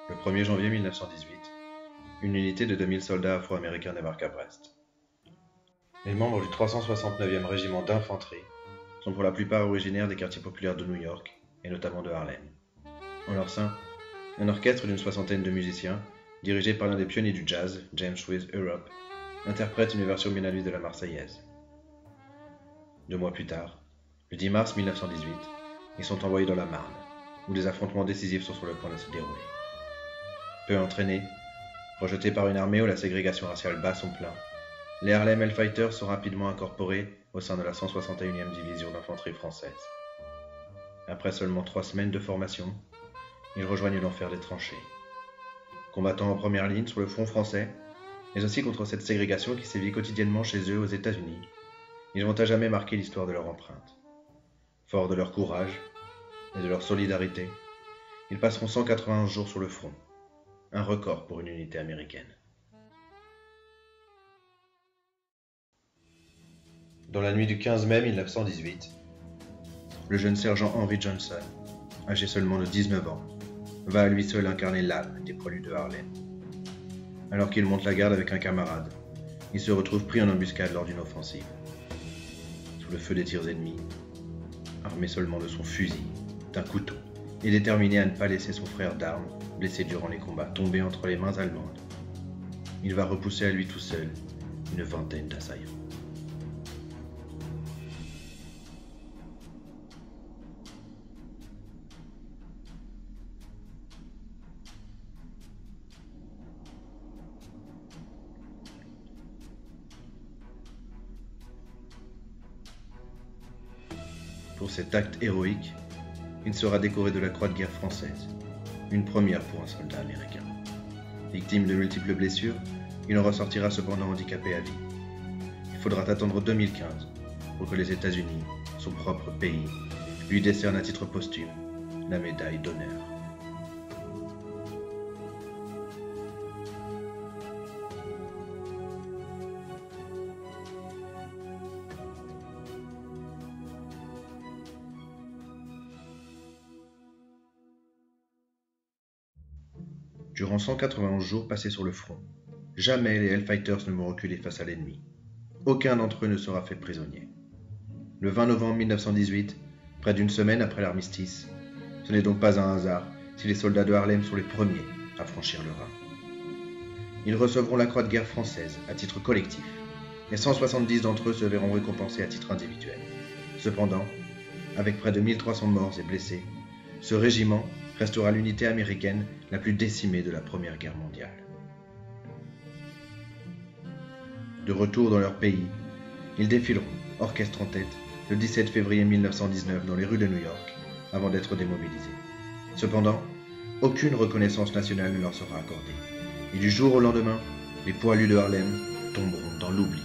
Le 1er janvier 1918, une unité de 2000 soldats afro-américains débarque à Brest. Les membres du 369e régiment d'infanterie sont pour la plupart originaires des quartiers populaires de New York, et notamment de Harlem. En leur sein, un orchestre d'une soixantaine de musiciens, dirigé par l'un des pionniers du jazz, James Wheat Europe, interprète une version bien à lui de la Marseillaise. 2 mois plus tard, le 10 mars 1918, ils sont envoyés dans la Marne, où des affrontements décisifs sont sur le point de se dérouler. Peu entraînés, rejetés par une armée où la ségrégation raciale bat son plein, les Harlem Hellfighters sont rapidement incorporés au sein de la 161e division d'infanterie française. Après seulement 3 semaines de formation, ils rejoignent l'enfer des tranchées. Combattant en première ligne sur le front français, mais aussi contre cette ségrégation qui sévit quotidiennement chez eux aux États-Unis, ils vont à jamais marquer l'histoire de leur empreinte. Forts de leur courage et de leur solidarité, ils passeront 191 jours sur le front, un record pour une unité américaine. Dans la nuit du 15 mai 1918, le jeune sergent Henry Johnson, âgé seulement de 19 ans, va à lui seul incarner l'âme des poilus de Harlem. Alors qu'il monte la garde avec un camarade, il se retrouve pris en embuscade lors d'une offensive. Sous le feu des tirs ennemis, armé seulement de son fusil, d'un couteau, et déterminé à ne pas laisser son frère d'armes, blessé durant les combats, tomber entre les mains allemandes, il va repousser à lui tout seul une vingtaine d'assaillants. Pour cet acte héroïque, il sera décoré de la Croix de guerre française, une première pour un soldat américain. Victime de multiples blessures, il en ressortira cependant handicapé à vie. Il faudra attendre 2015 pour que les États-Unis, son propre pays, lui décernent à titre posthume la médaille d'honneur. Durant 191 jours passés sur le front, jamais les Hellfighters ne vont reculer face à l'ennemi. Aucun d'entre eux ne sera fait prisonnier. Le 20 novembre 1918, près d'une semaine après l'armistice, ce n'est donc pas un hasard si les soldats de Harlem sont les premiers à franchir le Rhin. Ils recevront la Croix de guerre française à titre collectif, et 170 d'entre eux se verront récompensés à titre individuel. Cependant, avec près de 1300 morts et blessés, ce régiment restera l'unité américaine la plus décimée de la Première Guerre mondiale. De retour dans leur pays, ils défileront, orchestre en tête, le 17 février 1919 dans les rues de New York, avant d'être démobilisés. Cependant, aucune reconnaissance nationale ne leur sera accordée. Et du jour au lendemain, les poilus de Harlem tomberont dans l'oubli.